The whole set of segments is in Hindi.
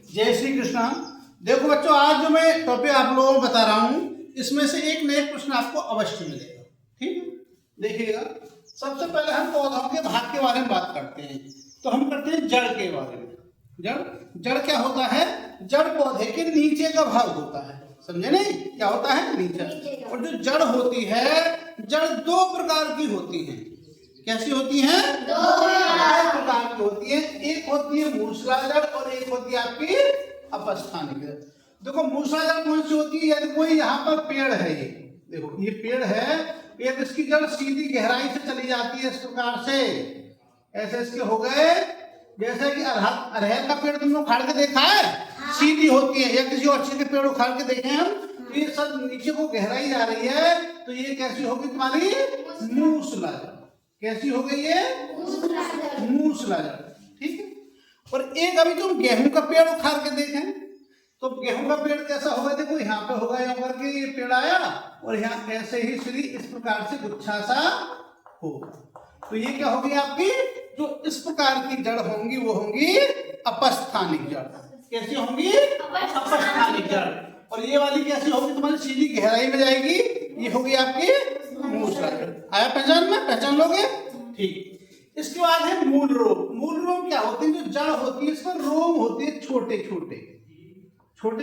जय श्री कृष्णा। देखो बच्चों, आज जो मैं टॉपिक आप लोगों को बता रहा हूँ इसमें से एक न एक प्रश्न आपको अवश्य मिलेगा। ठीक है, देखिएगा। सबसे पहले हम पौधों के भाग के बारे में बात करते हैं, तो हम करते हैं जड़ के बारे में। जड़ क्या होता है? जड़ पौधे के नीचे का भाग होता है, समझे नहीं? क्या होता है? नीचे। और जो जड़ होती है, जड़ दो प्रकार की होती है। कैसी होती हैं? दो प्रकार की होती है। एक होती है मूसलाधार और एक होती है आपकी अपस्थानिक। देखो मूसलाधार कौन सी होती है? यदि कोई यहाँ पर पेड़ है, ये देखो ये पेड़ है, एक इसकी जड़ सीधी गहराई से चली जाती है इस प्रकार से, ऐसे इसके हो गए। जैसे कि अरहर का पेड़ तुमने उखाड़ के देखा है, सीधी होती है। या किसी और चीज के पेड़ उखाड़ के देखे हम, ये सब नीचे को गहराई जा रही है, तो ये कैसी होगी तुम्हारी? मूसलाधार। कैसी हो गई है? मूसलाधार। ठीक है। और एक अभी तुम गेहूं का पेड़ उखाड़ के देखें, तो गेहूं का पेड़ कैसा होगा? देखो यहाँ पे होगा, यहाँ करके ये पेड़ आया और यहाँ ऐसे ही श्री इस प्रकार से गुच्छा सा होगा। तो ये क्या होगी आपकी? जो इस प्रकार की जड़ होंगी वो होंगी अपस्थानिक जड़। कैसी होंगी? अपस्थानिक जड़। और ये वाली कैसी होगी? तुम्हारी सीधी गहराई में जाएगी, ये होगी आपकी मूसलाधार। आया पहचान में? पहचान लोगे? ठीक। इसके बाद है मूल रोम। मूल रोम क्या होती है? जो जड़ होती है, इसमें रोम होते हैं, छोटे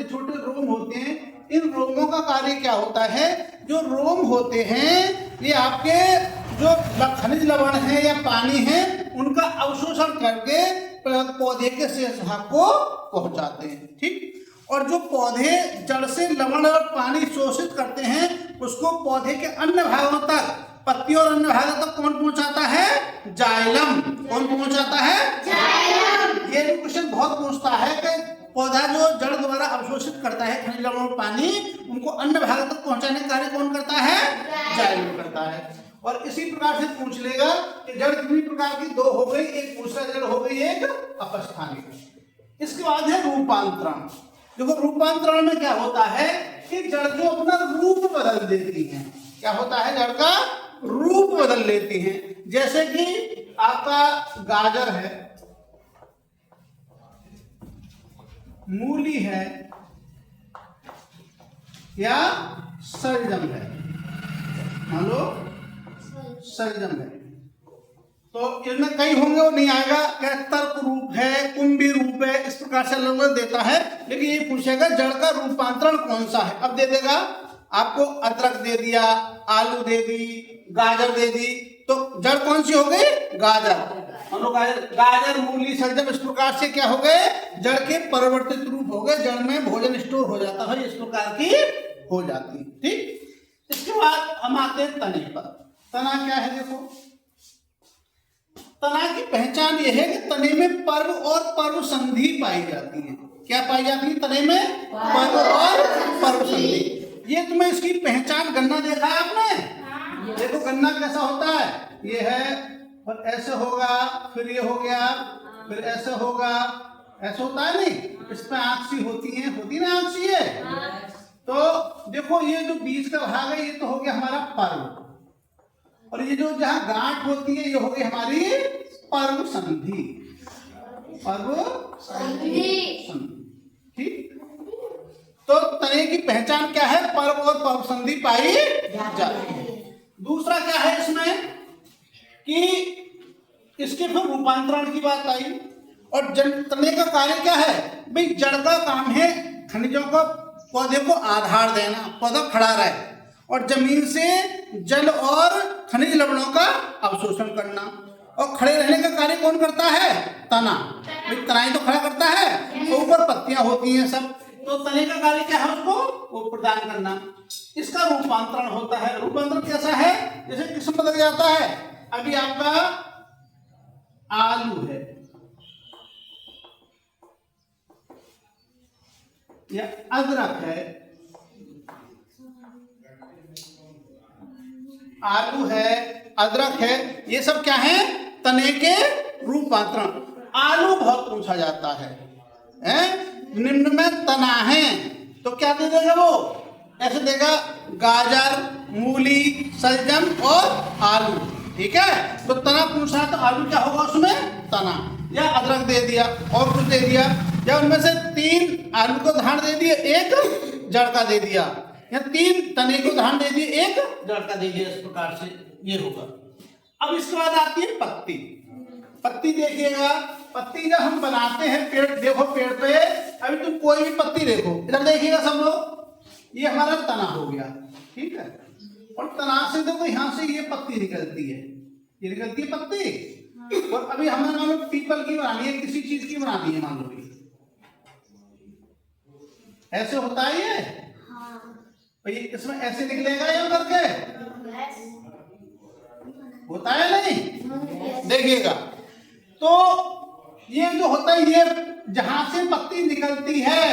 छोटे रोम होते हैं। इन रोमों का कार्य क्या होता है? जो रोम होते हैं ये आपके जो खनिज लवण है या पानी है उनका अवशोषण करके पौधे के शेष भाग को पहुंचाते हैं। ठीक। और जो पौधे जड़ से लवण और पानी शोषित करते हैं उसको पौधे के अन्य भागों तक, पत्ती और अन्य भागों तक कौन पहुंचाता है? जाइलम। कौन पहुंचाता है? जाइलम। ये क्वेश्चन बहुत पूछता है कि पौधा जो जड़ द्वारा अवशोषित करता है खनिज लवण और पानी, उनको अन्य भागों तक पहुंचाने का कार्य कौन करता है? जाइलम करता है। और इसी प्रकार से पूछ लेगा कि जड़ कितनी प्रकार की? दो हो गई, एक मूसलाधार जड़ हो गई, एक अपस्थानिक। इसके बाद है रूपांतरण। देखो रूपांतरण में क्या होता है कि जड़ जो अपना रूप बदल देती है। क्या होता है? जड़ का रूप बदल लेती है। जैसे कि आपका गाजर है, मूली है या शलजम है, मान लो शलजम है, तो इनमें कई होंगे वो नहीं आएगा। क्या तर्क रूप है, कुंभी रूप है, इस प्रकार से अलग देता है। लेकिन ये पूछेगा जड़ का रूपांतरण कौन सा है। अब दे देगा आपको, अदरक दे दिया, आलू दे दी, गाजर दे दी, तो जड़ कौन सी हो गई? गाजर। गाजर, मूली, शलजम इस प्रकार से क्या हो गए? जड़ के परिवर्तित रूप हो गए। जड़ में भोजन स्टोर हो जाता है, इस प्रकार की हो जाती है। ठीक। इसके बाद हम आते हैं तने पर। तना क्या है? देखो तना की पहचान यह है कि तने में पर्व और पर्व संधि पाई जाती है। क्या पाई जाती है तने में? पर्व और पर्व संधि। ये तुम्हें इसकी पहचान, गन्ना देखा है आपने? देखो गन्ना कैसा होता है, ये है और ऐसे होगा, फिर ये हो गया, फिर ऐसे होगा, ऐसा होता है नहीं? इस पे आंख सी होती है, होती ना आंख सी है। तो देखो ये जो बीच का भाग है ये तो हो गया हमारा पर्व, और ये जो जहां गांठ होती है ये हो गई हमारी पर्व संधि। पर्व संधि। ठीक। तो तने की पहचान क्या है? पर्व और पर्व संधि पाई जाती है। दूसरा क्या है इसमें कि इसके फिर रूपांतरण की बात आई। और तने का कार्य क्या है भाई? जड़ का काम है खनिजों को, पौधे को आधार देना, पौधा खड़ा रहे, और जमीन से जल और खनिज लवणों का अवशोषण करना। और खड़े रहने का कार्य कौन करता है? तना। भाई तना ही तो खड़ा करता है, तो ऊपर पत्तियां होती हैं सब, तो तने का कार्य क्या है? उसको वो प्रदान करना। इसका रूपांतरण होता है। रूपांतरण कैसा है? जैसे किस्म बदल जाता है। अभी आपका आलू है या अदरक है, आलू है, अदरक है, ये सब क्या है? तने के रूपांतरण। आलू बहुत पूछा जाता है, निम्न में तना है, तो क्या दे देगा वो? ऐसे देगा गाजर, मूली, शलजम और आलू। ठीक है। तो तना पूछा तो आलू क्या होगा उसमें? तना। या अदरक दे दिया और कुछ दे दिया, या उनमें से 3 आलू को धान दे दिए, एक जड़ का दे दिया, या 3 तने को धान दे दिए, एक जड़ का दे दिया, इस प्रकार से ये होगा। अब इसके बाद आती है पत्ती। पत्ती देखिएगा, पत्ती जब हम बनाते हैं पेड़, देखो पेड़ पे अभी तुम कोई भी पत्ती देखो, इधर देखिएगा सब लोग, ये हमारा तना हो गया, ठीक है। और तना से देखो यहाँ से ये पत्ती निकलती है, ये निकलती है पत्ती। और अभी हमें मान लो पीपल की बनानी है, किसी चीज की बनानी है, मान लो ऐसे होता है ये, ये इसमें ऐसे निकलेगा या करके होता है नहीं, देखिएगा। तो ये जो होता है, ये जहां से पत्ती निकलती है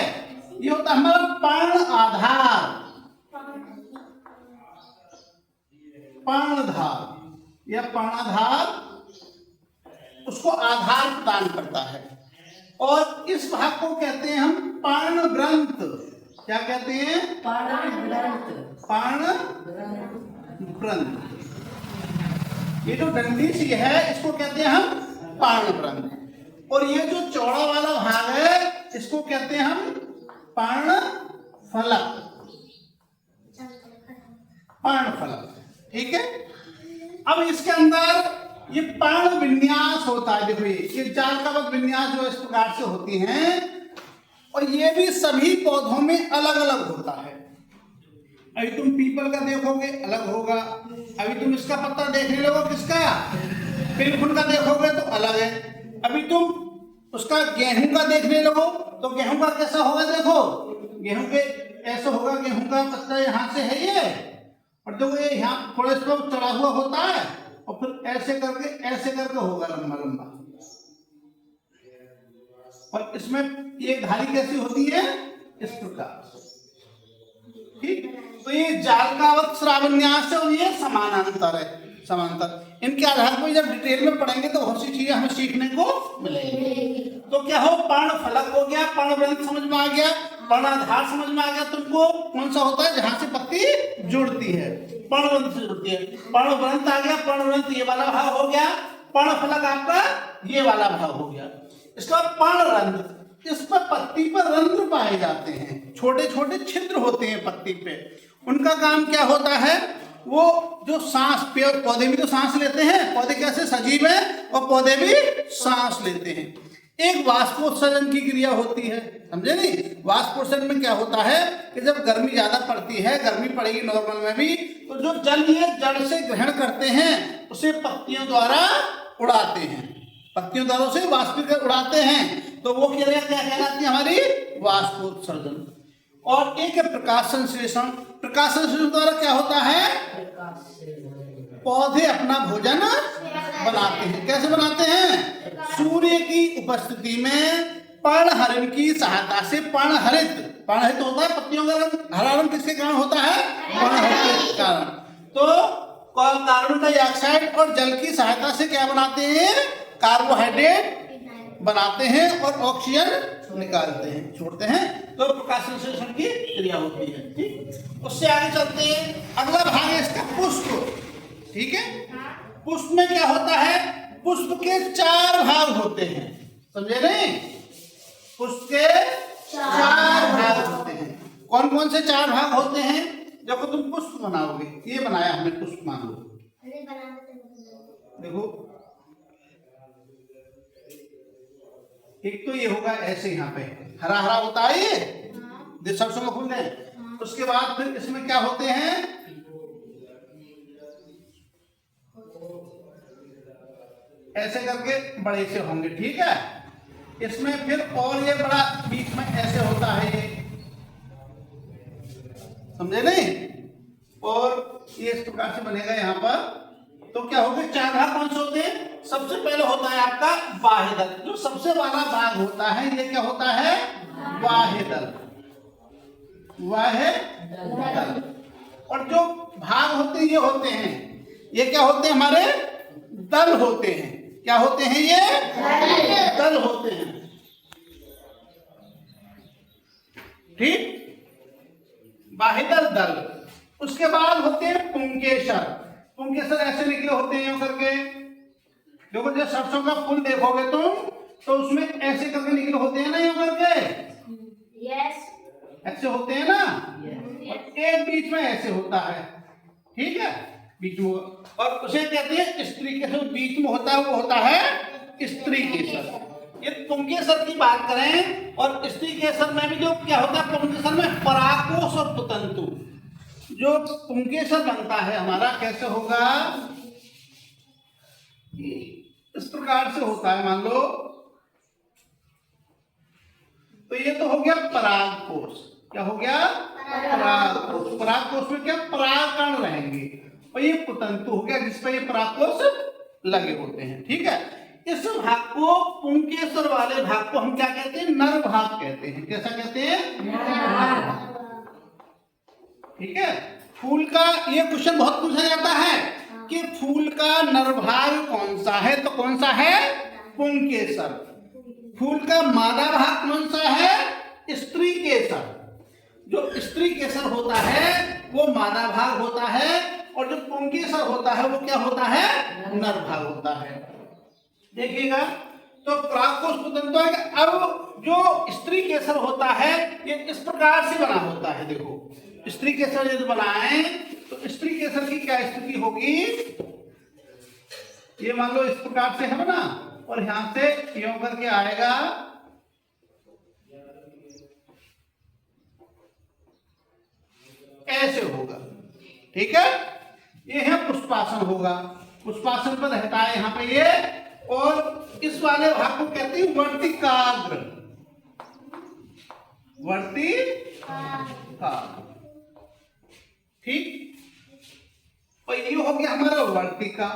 ये होता है हमारा पर्ण आधार, पर्णधार या पर्णाधार उसको आधार प्रदान करता है। और इस भाग को कहते हैं हम पर्ण ग्रंथ। क्या कहते हैं? पर्ण ग्रंथ। ये जो डंडी सी है इसको कहते हैं हम पर्ण ग्रंथ। और ये जो चौड़ा वाला भाग है इसको कहते हैं हम पर्ण फलक, पर्ण फलक, ठीक है। अब इसके अंदर ये पर्ण विन्यास होता है, देखो ये जाल कवच विन्यास जो इस प्रकार से होती हैं, और ये भी सभी पौधों में अलग अलग होता है। अभी तुम पीपल का देखोगे अलग होगा, अभी तुम इसका पत्ता देखने लगो किसका, पिलखुन का देखोगे तो अलग है, अभी तुम उसका गेहूं का देखने लगो तो गेहूं का कैसा होगा, देखो गेहूं के ऐसा होगा, गेहूं का पत्ता यहाँ से है ये, और देखो ये यहाँ थोड़ा सा चढ़ा हुआ होता है, और फिर ऐसे करके होगा लंबा लंबा। और इसमें ये धारी कैसी होती है, इस प्रकार, ठीक। तो ये जालकावत श्रावन्यास है और ये समानांतर है, समांतर। इनके आधार पर जब डिटेल में पढ़ेंगे तो बहुत सी चीजें हमें सीखने को मिलेंगी। तो क्या हो, पर्ण फलक हो गया, पर्ण ग्रंथ समझ में आ गया, पर्णाधार समझ में आ गया तुमको, कौन सा होता है जहां से पत्ती जुड़ती है, पर्ण ग्रंथ से जुड़ती है। पर्ण ग्रंथ आ गया, पर्ण ग्रंथ ये वाला भाग हो गया, पर्ण फलक आपका ये वाला भाग हो गया। इसका पर्ण रंध्र, इस पर पत्ती पर रंध्र पाए जाते हैं, छोटे छोटे छिद्र होते हैं पत्ती पे। उनका काम क्या होता है, वो जो सांस, पेड़ पौधे भी तो सांस लेते हैं, पौधे कैसे सजीव है और पौधे भी सांस लेते हैं। एक वाष्पोत्सर्जन की क्रिया होती है, समझे नहीं। वाष्पोत्सर्जन में क्या होता है कि जब गर्मी ज्यादा पड़ती है, गर्मी पड़ेगी नॉर्मल में भी, तो जो जल ये जड़ से ग्रहण करते हैं उसे पत्तियों द्वारा उड़ाते हैं, पत्तियों द्वारा उसे वाष्पीकृत उड़ाते हैं, तो वो क्रिया क्या कहलाती है हमारी, वाष्पोत्सर्जन। और एक है प्रकाश संश्लेषण। प्रकाश संश्लेषण द्वारा क्या होता है, पौधे अपना भोजन बनाते हैं। कैसे बनाते हैं, सूर्य की उपस्थिति में पर्णहरण की सहायता से। पर्णहरित, पर्णहरित होता है पत्तियों का रंग, हरा रंग किसके कारण होता है, पर्णहरित के कारण। तो कार्बन डाइऑक्साइड और जल की सहायता से क्या बनाते हैं, कार्बोहाइड्रेट बनाते हैं और ऑक्सीजन निकालते हैं, छोड़ते हैं। तो प्रकाश संश्लेषण की क्रिया होती है, ठीक। उससे आगे चलते हैं, अगला भाग है इसका पुष्प, ठीक है। पुष्प में क्या होता है, पुष्प के 4 भाग होते हैं, समझे नहीं। पुष्प के 4 भाग होते हैं। कौन कौन से 4 भाग होते हैं, जब तुम पुष्प बनाओगे, ये बनाया हमने पुष्प, मान लो देखो, एक तो ये होगा ऐसे, यहाँ पे हरा हरा होता है ये सरसों का फूल है। उसके बाद फिर इसमें क्या होते हैं, ऐसे करके बड़े से होंगे, ठीक है। इसमें फिर और ये बड़ा बीच में ऐसे होता है, ये समझे नहीं। और ये इस प्रकार से बनेगा यहाँ पर। तो क्या होगा, 4 भाग कौन से होते हैं, सबसे पहले होता है आपका बाह्य दल, जो सबसे बड़ा भाग होता है, ये क्या होता है, बाह्य दल, बाह्य दल। और जो भाग होते हैं ये होते हैं, ये क्या होते हैं, हमारे दल होते हैं। क्या होते हैं, ये दल होते हैं, ठीक, बाह्यदल दल। उसके बाद होते हैं पुंकेसर। पुंकेसर ऐसे निकले होते हैं करके, देखो जब सरसों का फूल देखोगे तुम, तो उसमें ऐसे करके निकले होते हैं ना, ये करके यस, ऐसे होते हैं ना, और एक बीच में ऐसे होता है, ठीक है, बीच में, और उसे कहते हैं स्त्री केसर। बीच में होता है वो होता है स्त्री केसर। ये पुंकेसर की बात करें, और स्त्री केसर में भी जो क्या होता है, पुंकेसर में परागकोश और पुतंतु, जो पुंकेसर बनता है हमारा कैसे होगा, इस प्रकार से होता है, मान लो, तो ये तो हो गया परागकोश। क्या हो गया, परागकोश। परागकोश में क्या परागकण रहेंगे, और ये पुतंतु हो गया जिस पर ये परागकोश लगे होते हैं, ठीक है। इस भाग को, पुंकेसर वाले भाग को हम क्या कहते हैं, नर भाग कहते हैं। कैसा कहते हैं, नर भाग, ठीक है। फूल का ये क्वेश्चन बहुत पूछा जाता है कि फूल का नर भाग कौन सा है, तो कौन सा है, पुंकेसर। फूल का मादा भाग कौन सा है, स्त्री केसर। जो स्त्री केसर होता है वो मादा भाग होता है, और जो पुंकेसर होता है वो क्या होता है, नर भाग होता है। देखिएगा, तो परागकोश पुतंतु है। अब जो स्त्री केसर होता है ये इस प्रकार से बना होता है। देखो, स्त्री केसर यदि बनाए तो स्त्री केसर की क्या स्थिति होगी, ये मान लो इस प्रकार से है ना, और यहां से यूं करके आएगा, ऐसे होगा, ठीक है। ये है पुष्पासन होगा, पुष्पासन पर रहता है यहाँ पे ये, और इस वाले भाग को कहते हैं वर्तिकाग्र। वर्तिकाग्र, ठीक। और ये हो गया हमारा वर्तिका,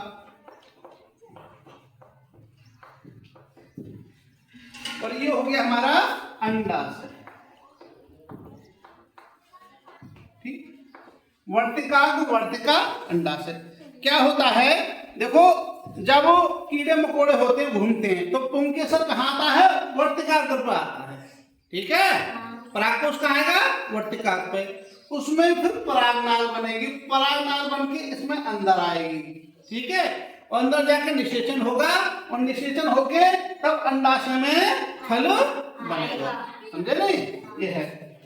और ये हो गया हमारा अंडाशय, ठीक। वर्तिकाग्र, वर्तिका, अंडाशय। क्या होता है, देखो, जब वो कीड़े मकोड़े होते हैं, घूमते हैं, तो पुंकेसर कहाँ आता है, वर्तिकाग्र पर आता है, ठीक है। परागकोश कहाँ आएगा, वर्तिकाग्र पे, उसमें फिर परागनाल बनेगी, परागनाल बन के इसमें अंदर आएगी, ठीक है, और अंदर जाकर निषेचन होगा, और निषेचन होके तब अंडाशय में फल बनेगा, समझे नहीं, ये है।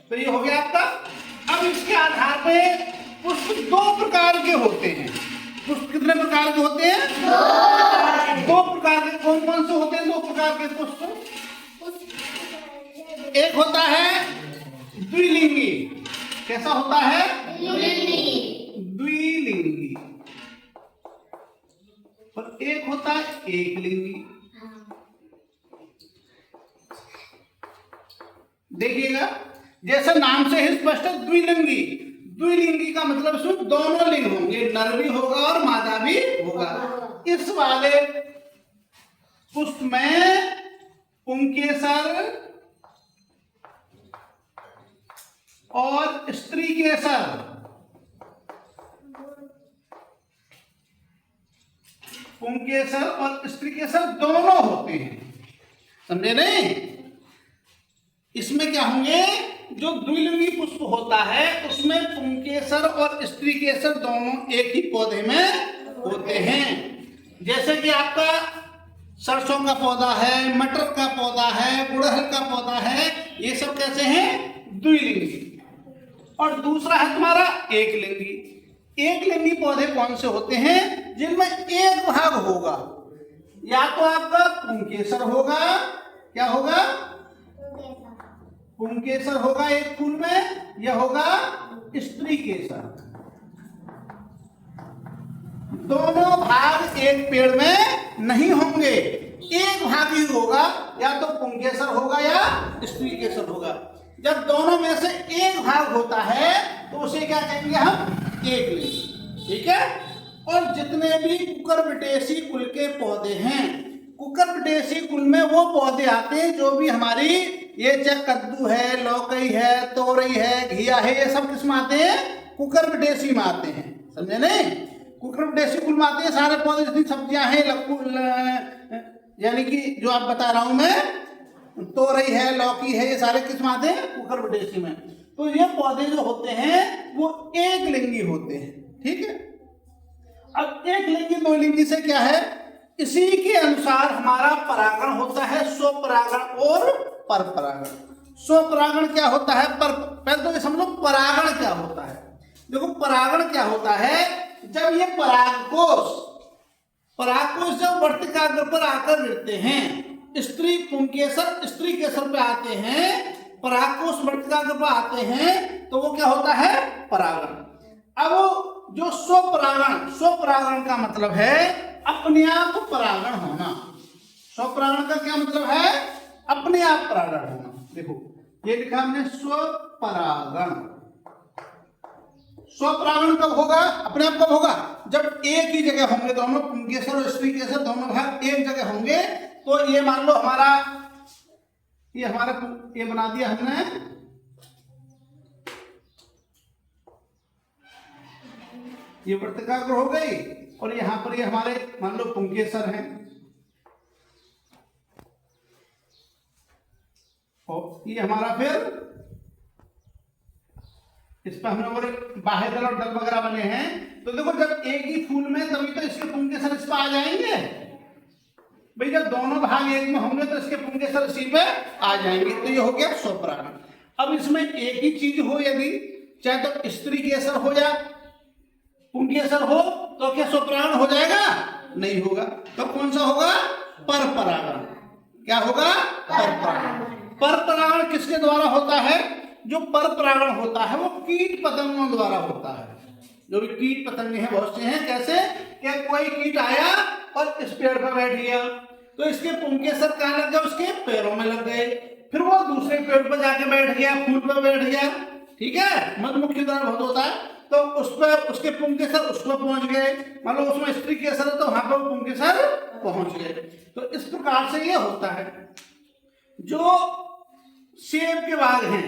तो ये हो गया आपका। अब इसके आधार पे पुष्प दो प्रकार के होते हैं। पुष्प कितने प्रकार के होते हैं, दो प्रकार के। कौन कौन से होते हैं दो प्रकार के पुष्प, एक होता है द्विलिंगी। कैसा होता है, द्विलिंगी, और एक होता है एकलिंगी। देखिएगा, जैसे नाम से ही स्पष्ट है, द्विलिंगी। द्विलिंगी का मतलब इसमें दोनों लिंग होंगे, नर भी होगा और मादा भी होगा। इस वाले पुष्प में पुंकेसर और स्त्री केसर, पुंकेसर और स्त्री केसर दोनों होते हैं, समझे नहीं। इसमें क्या होंगे, जो द्विलिंगी पुष्प होता है उसमें पुंकेसर और स्त्री केसर दोनों एक ही पौधे में होते हैं। जैसे कि आपका सरसों का पौधा है, मटर का पौधा है, गुड़हल का पौधा है, ये सब कैसे हैं, द्विलिंगी। और दूसरा है तुम्हारा एकलिंगी। एकलिंगी पौधे कौन से होते हैं, जिनमें एक भाग होगा, या तो आपका पुंकेसर होगा, क्या होगा, पुंकेसर होगा एक फूल में, यह होगा स्त्री केसर। दोनों भाग एक पेड़ में नहीं होंगे, एक भाग ही होगा, या तो पुंकेसर होगा या स्त्री केसर होगा। जब दोनों में से एक भाग होता है तो उसे क्या कहेंगे हम, एकलिंगी, ठीक है। और जितने भी कुकुरबिटेसी कुल के पौधे हैं, कुकुरबिटेसी कुल में वो पौधे आते हैं जो भी हमारी, ये चाहे कद्दू है, लौकी है, तोरई है, घिया है, ये सब किस में आते हैं, कुकुरबिटेसी में आते हैं, समझे नहीं। कुकुरबिटेसी कुल में आते हैं सारे पौधे, जितनी सब्जियां हैं, यानी कि जो आप बता रहा हूं मैं, तोरई है, लौकी है, ये सारे किस में आते हैं, कुकुरबिटेसी में। तो ये पौधे जो होते हैं वो एकलिंगी होते हैं, ठीक है। अब एकलिंगी द्विलिंगी से क्या है, इसी के अनुसार हमारा परागण होता है स्वपरागण और परपरागण। स्वपरागण क्या होता है, पहले तो ये समझो परागण क्या होता है। देखो परागण क्या होता है, जब ये परागकोश जब वर्तिकाग्र पर आकर गिरते हैं, स्त्री पुंकेसर स्त्री केसर पे आते हैं, परागकोश वर्तिकाग्र पर आते हैं, तो वो क्या होता है, परागण। अब जो स्वपरागण का मतलब है अपने आप परागण होना। स्वपरागण का क्या मतलब है, अपने आप परागण होना। देखो ये लिखा हमने स्वपरागण। स्वपरागण कब होगा, अपने आप कब होगा, जब एक ही जगह होंगे दोनों, पुंकेसर और स्त्री केसर दोनों भाग एक जगह होंगे। तो ये मान लो ये बना दिया हमने, ये वर्तिकाग्र हो गई, और यहां पर ये हमारे मान लो पुंकेसर हैं, और ये हमारा फिर इस पर हमने बाह्य दल और दल वगैरह बने हैं। तो देखो जब एक ही फूल में, तभी तो इसके पुंकेसर इस पर आ जाएंगे भाई। जब दोनों भाग एक में होंगे तो इसके पुंकेसर इसी पे आ जाएंगे। तो ये हो गया स्वपरागण। अब इसमें एक ही चीज हो, यदि चाहे तो स्त्री केसर हो या पुंकेसर हो, तो क्या स्वपरागण हो जाएगा, नहीं होगा। तो कौन सा होगा, परपरागण। क्या होगा, परपरागण। परपरागण किसके द्वारा होता है, जो परपरागण होता है वो कीट पतंगों द्वारा होता है। जो भी कीट पतंगे हैं बहुत से हैं, कैसे कि कोई कीट आया और इस पेड़ पर बैठ गया, तो इसके पुंकेसर कहाँ लग गए, उसके पैरों में लग गए, फिर वो दूसरे पेड़ पर जाके बैठ गया, फूल पर बैठ गया, ठीक है, मधुमक्खी द्वारा बहुत होता है। तो उस पर उसके पुंकेसर उस पर पहुंच गए, मान लो उसमें स्त्री केसर है तो वहां पर पुंकेसर पहुंच गए। तो इस प्रकार से ये होता है। जो सेब के बाग हैं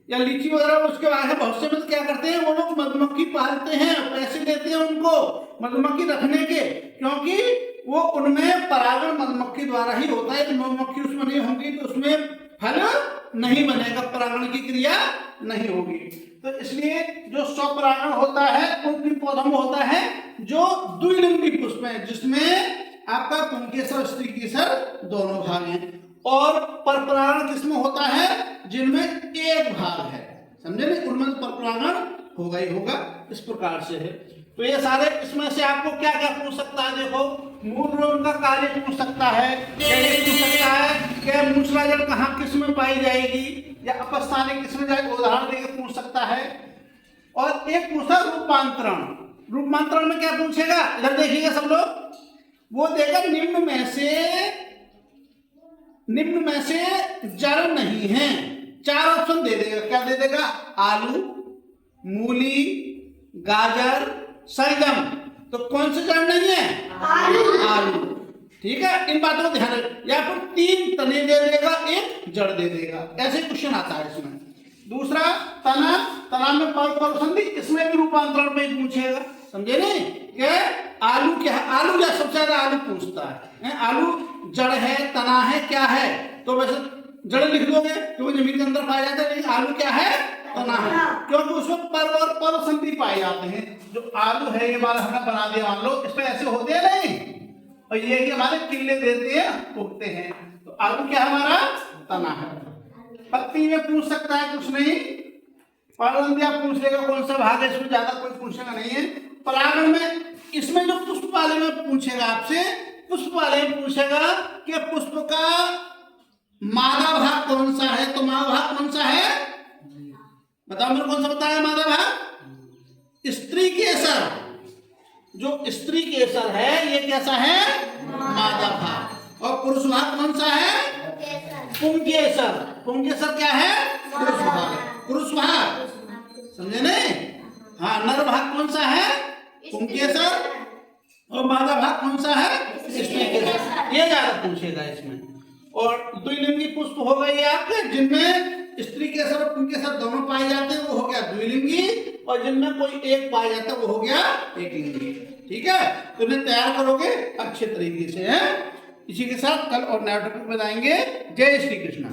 या लीची वगैरह उसके बाग हैं, बहुत से लोग क्या करते हैं, वो लोग मधुमक्खी पालते हैं, पैसे देते हैं उनको मधुमक्खी रखने के, क्योंकि वो उनमें परागण मधुमक्खी द्वारा ही होता है। मधुमक्खी उसमें नहीं होगी तो उसमें फल नहीं बनेगा, परागण की क्रिया नहीं होगी। तो इसलिए जो स्वपरागण होता है उन पौधों में होता है जो द्विलिंगी पुष्प है, जिसमें आपका पुंकेसर स्त्री केसर दोनों भाग हैं। और परपरागण किसमें होता है, जिनमें एक भाग है, समझे नहीं, उनमें परपरागण होगा ही होगा। इस प्रकार से है। तो ये सारे, इसमें से आपको क्या क्या पूछ सकता है, देखो मूल रोग का कार्य पूछ सकता है, ये पूछ सकता है कि मूसलाजल कहाँ किस में पाई जाएगी, या अपस्थानिक किस में जाएगी, उदाहरण देकर पूछ सकता है। और एक पूछा रूपांतरण। रूपांतरण में क्या पूछेगा, इधर देखिएगा सब लोग, वो देगा निम्न में से जड़ नहीं है। चार ऑप्शन दे देगा, क्या दे देगा, आलू, मूली, गाजर, शलजम। तो कौन से जड़ नहीं है, आलू। ठीक है, इन बातों को ध्यान रखें। या फिर 3 तने दे देगा, 1 जड़ दे देगा, ऐसे क्वेश्चन आता है इसमें। दूसरा तना में पर संधि, इसमें भी रूपांतरण पे पूछेगा, समझे नहीं, कि आलू क्या है, आलू या सबसे ज्यादा आलू पूछता है। आलू जड़ है, तना है, क्या है, तो वैसे जड़ लिख दोगे क्योंकि जमीन के अंदर पाया जाता है, लेकिन आलू क्या है, तना है, क्योंकि उसमें पर और पर संधि पाए जाते हैं। जो आलू है ये हमारा हमने बना दिया, मान लो इस पे ऐसे होते हैं नहीं, और ये कि हमारे किले देते हैं, उगते हैं। तो आलू क्या हमारा, तना है। पत्ती में पूछ सकता है, कुछ नहीं। परवंदिया पूछ लेगा कौन सा भाग है, इसमें ज्यादा कोई पूछेगा नहीं है। परागण में, इसमें जो पुष्प वाले में पूछेगा आपसे, पुष्प वाले में पूछेगा कि पुष्प का मादा भाग कौन सा है, तो मादा भाग कौन सा है, बताओ मेरे, कौन सा बताया मादा भाग, स्त्री केसर। जो स्त्री केसर है ये कैसा है, मादा भाग। और पुरुष भाग कौन सा है, पुंकेसर। पुंकेसर क्या है, पुरुष भाग। पुरुष भाग समझे नहीं, हाँ। नर भाग कौन सा है, पुंकेसर, और मादा भाग कौन सा है, स्त्री केसर। ये ज्यादा पूछेगा इसमें। और द्विलिंगी पुष्प हो गए आपके, जिनमें स्त्री केसर और पुंकेसर दोनों पाए जाते हैं, वो हो गया द्विलिंगी, और जिनमें कोई एक पाया जाता है वो हो गया एक लिंगी। ठीक है, तो इन्हें तैयार करोगे अच्छे तरीके से, है। इसी के साथ कल और नया टॉपिक बताएंगे। जय श्री कृष्ण।